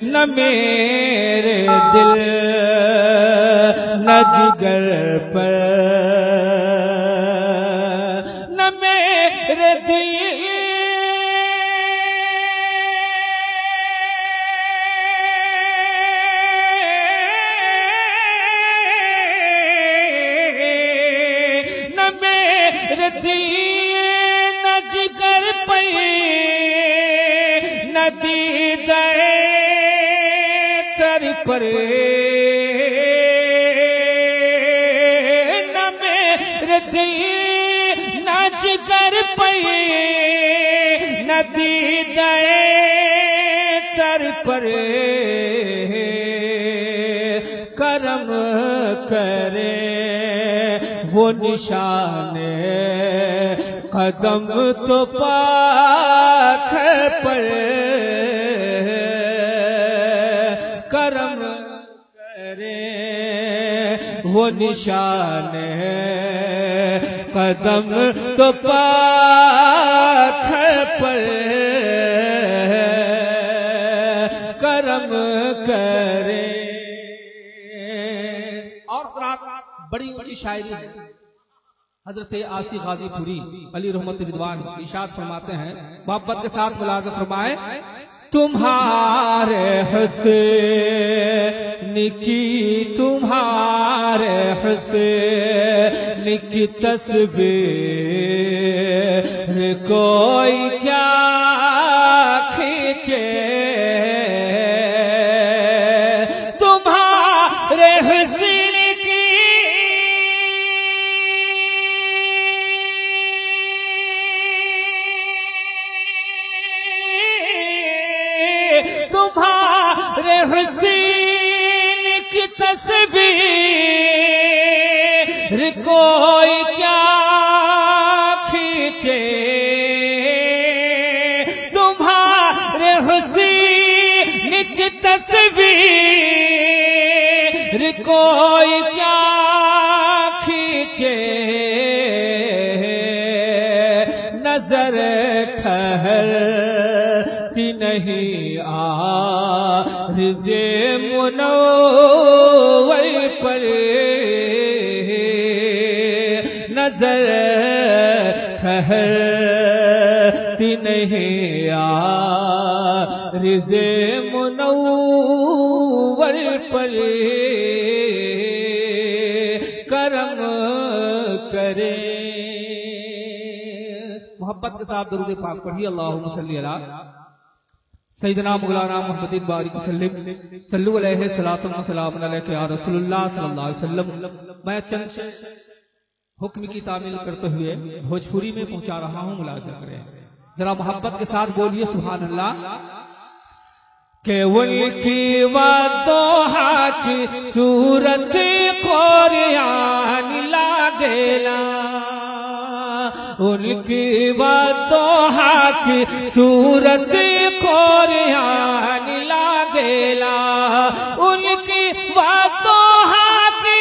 نہ میرے دل نہ جگر پر، نہ میرے دل نہ میرے دل نہ جگر پر، نہ دیدہ پر، نہ میرے دل نہ جگر پر، نہ دیدہ تر پر، کرم کرے وہ نشان قدم تو پاتھر پر، کرم کرے وہ نشان قدم تو پاتھر پر، کرم کرے۔ اور بڑی اونچی شاعری ہے، حضرت آصی غازی پوری علی رحمت رضوان ارشاد فرماتے ہیں، محبت کے ساتھ ملازم فرمائے، تمہارے حسن کی، تمہارے حسن کی تصویر کوئی کیا کھینچے، تمہارے حسن کی تمہارے حسین کی تصویر کوئی کیا کھینچے، تمہارے حسین کی تصویر کوئی کیا کھینچے، نظر ٹھہرتی نہیں عارض منور پر، نظر ٹھہرتی نہیں عارض منور پر، کرم کرے۔ محبت کے ساتھ درود پاک پڑھیے، اللہم صلی علی سیدنا مولانا محمد بارک وسلم، صلو علیہ صلاۃ و سلام علیک یا رسول اللہ صلی اللہ علیہ وسلم۔ میں چند حکم کی تعمیل کرتے ہوئے بھوجپوری میں پہنچا رہا ہوں، ملاحظہ کریں، ذرا محبت کے ساتھ بولیے سبحان اللہ۔ کہ ان کی وضوحا کی صورت قرآن لاگیلا، ان کی وضوحا کی صورت قرآن لاگیلا، ان کی وضوحا کی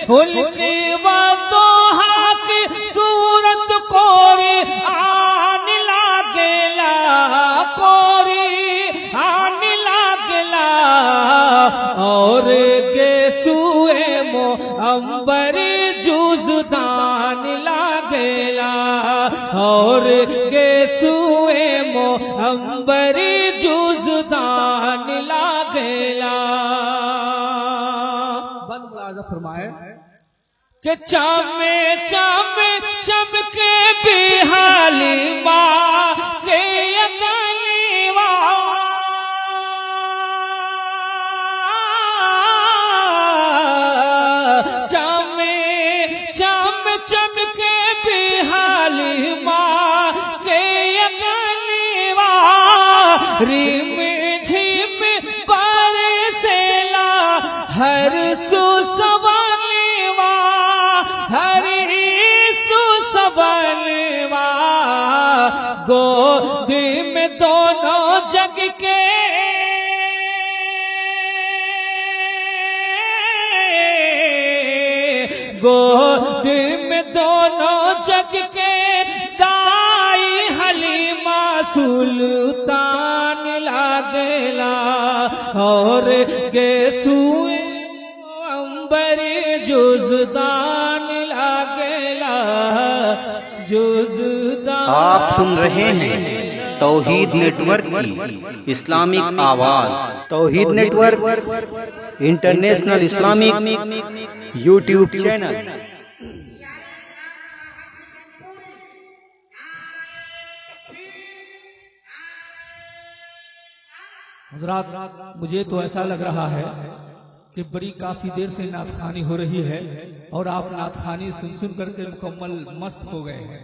ان کی وضوحا کی صورت قرآن لاگیلا، قرآن لاگیلا، اور گیسوئے عنبر جزدان لاگیلا، اور گیسوئے عنبر جزدان لاگیلا۔ بند ملاحظہ فرمائے کہ چامے چامے چمکے بھی حالی ماں کے یکلیوا، چامے چامے چمکے بھی حالی ماں کے یکلیوا، ریم جھیم برسیلا ہر سو سوانیوا، ہر سو سوانیوا، گود میں دونوں جگ کے گود میں دونوں دونوں جگ کے دائی حلیمہ سلطان لاگلا اور گیسوئے انبری جزدان لاگلا جزدان. آپ سن رہے ہیں توحید نیٹ ورک کی اسلامک آواز. توحید network international Islamic YouTube channel. حضرات مجھے تو ایسا لگ رہا ہے کہ بڑی کافی دیر سے نعت خوانی ہو رہی ہے اور آپ نعت خوانی سن سن کر کے مکمل مست ہو گئے ہیں.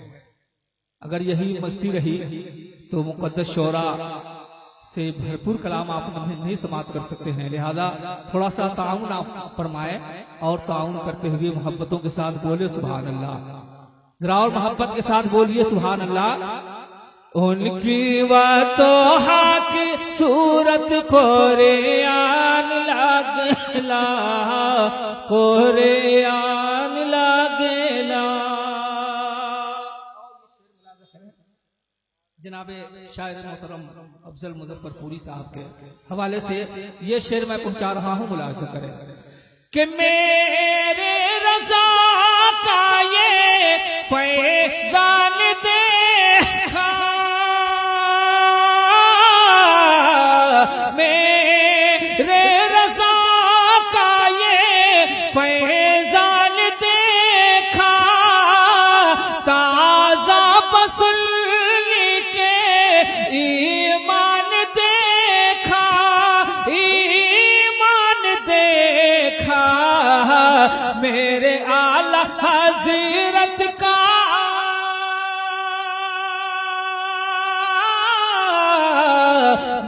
اگر یہی مستی رہی تو مقدس شعرا سے بھرپور کلام آپ نہیں سماعت کر سکتے ہیں. لہذا تھوڑا سا تعاون آپ فرمائے اور تعاون کرتے ہوئے محبتوں کے ساتھ بولے سبحان اللہ. ذرا اور محبت کے ساتھ بولیے سبحان اللہ. ان کی وطوحا کی صورت قرآن لاگلا قرآن لاگلا. جناب شاعر محترم افضل مظفر پوری صاحب کے حوالے سے یہ شعر میں پہنچا رہا ہوں، ملاحظہ کریں کہ میرے رضا کا یہ فیضان دیکھا، میرے رضا کا یہ فیضان دیکھا، تازہ بسل ایمان دیکھا، ایمان دیکھا، میرے اعلی حضرت کا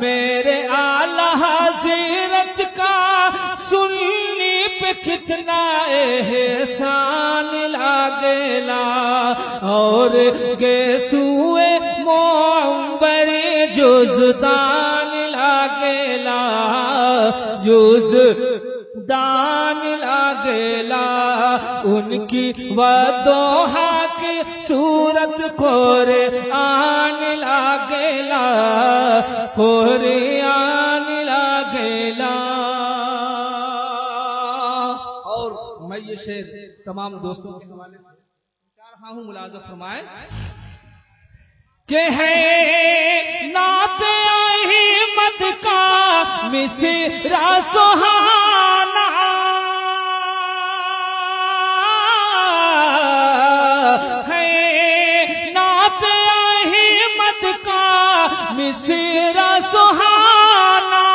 میرے اعلی حضرت کا سننی پہ کتنا احسان لاگلا اور گیسوئے منبری جزدان لاگلا جزدان لاگلا. ان کی وضوحا کی صورت قرآن لاگلا قرآن لاگلا. اور میں یہ شعر تمام دوستوں کے حوالے سے کہہ رہا ہوں، ملاحظہ فرمائیں کہ ہے نعت احمد کا مصرع سہانا، ہے نعت احمد کا مصرع سہانا.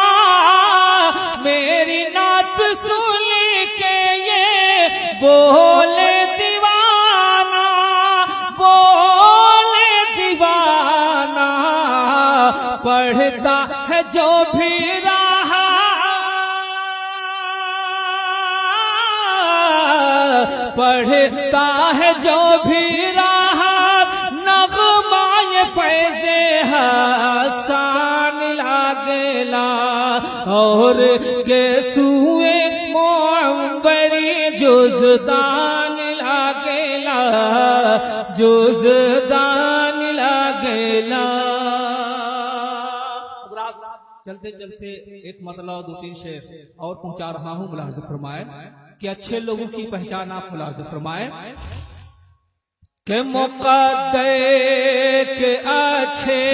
میری نعت سن کے یہ بولے دیوانہ، بولے دیوانہ، پڑھتا ہے جو بھی رہا، پڑھتا ہے جو بھی رہا، نغمہ فیض حسان لاگلا اور گیسوئے منبری جزدان لاگلا جزدان لاگلا. چلتے چلتے ایک مطلب دو تین شعر اور پہنچا رہا ہوں، ملاحظہ فرمائے کہ اچھے لوگوں کی پہچان آپ ملاحظہ فرمائے کہ مقدر کے اچھے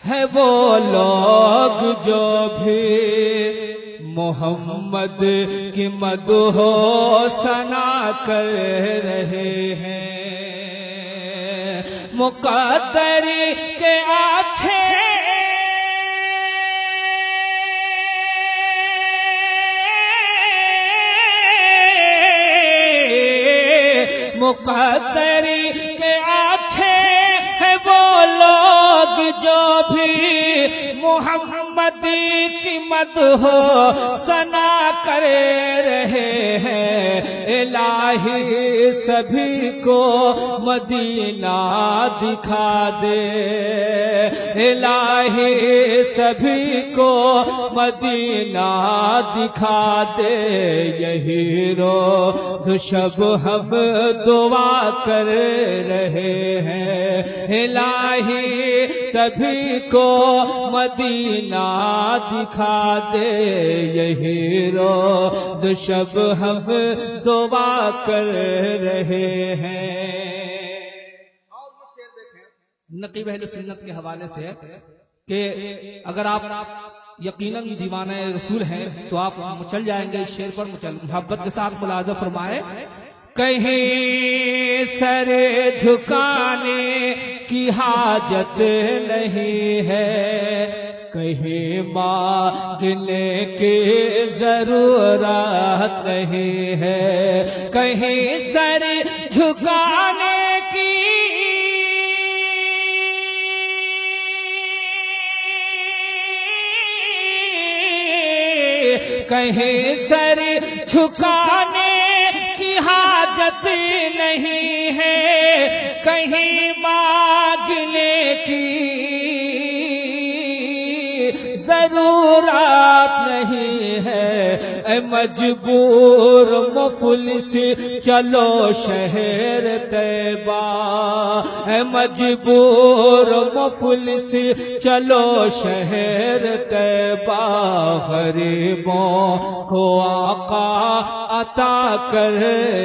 ہے وہ لوگ جو بھی محمد کی مدح و ثنا کر رہے ہیں. مقدر کے اچھے مقدری کے اچھے ہیں وہ لوگ جو بھی محمد محمد کی مدح ثنا کر رہے ہیں، الہی سبھی کو مدینہ دکھا دے، الہی سبھی کو مدینہ دکھا دے، یہی روز شب ہم دعا کر رہے ہیں، الہی سبھی کو مدینہ دکھا دے، یہی روز شب ہم دعا کر رہے ہیں۔ اور یہ شعر دیکھیں نقیب اہل سنت کے حوالے سے کہ اگر آپ یقیناً دیوانہ رسول ہیں تو آپ مچل جائیں گے اس شعر پر، محبت کے ساتھ ملاحظہ فرمائے، کہیں سر جھکانے کی حاجت نہیں ہے، کہیں مانگنے کی ضرورت نہیں ہے، کہیں سر جھکانے کی کہیں سر جھکانے کی حاجت نہیں ہے، کہیں مانگنے کی ضرورت نہیں ہے، اے مجبور مفلس چلو شہر طیبہ، اے مجبور مفلس چلو شہر طیبہ، غریبوں کو آقا عطا کر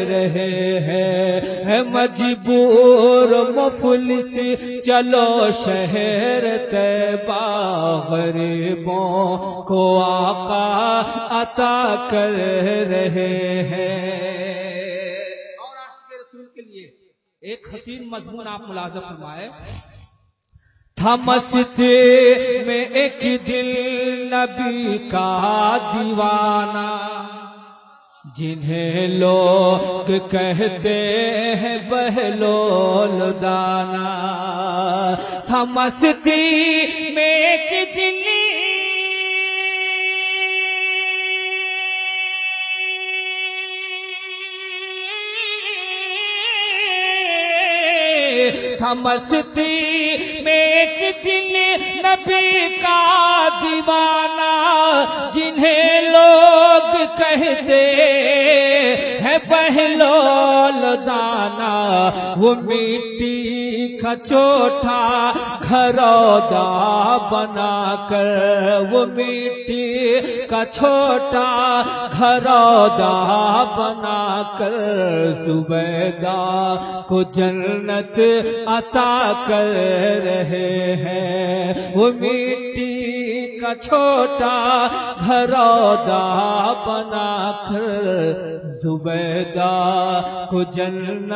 رہے ہیں، اے مجبور مفلس چلو شہر طیبہ، غریبوں کو آقا عطا کر رہے ہیں۔ اور عاشق رسول کے لیے ایک حسین مضمون آپ ملاحظہ فرمائے، تھا مستی میں ایک دل نبی کا دیوانہ، جنہیں لوگ کہتے ہیں بہلول دانا، تھا مستی میں ایک دل تھا مستی میں ایک دل نبی کا دیوانہ، جنہیں لوگ کہتے ہیں بہلول دانا، وہ مٹی کا چھوٹا گھرودہ بنا کر، وہ مٹی کا چھوٹا گھرودہ بنا کر، زبیدہ کو جنت عطا کر رہے ہیں، وہ مٹی کا چھوٹا گھرودہ بنا کر، زبیدہ کو جنت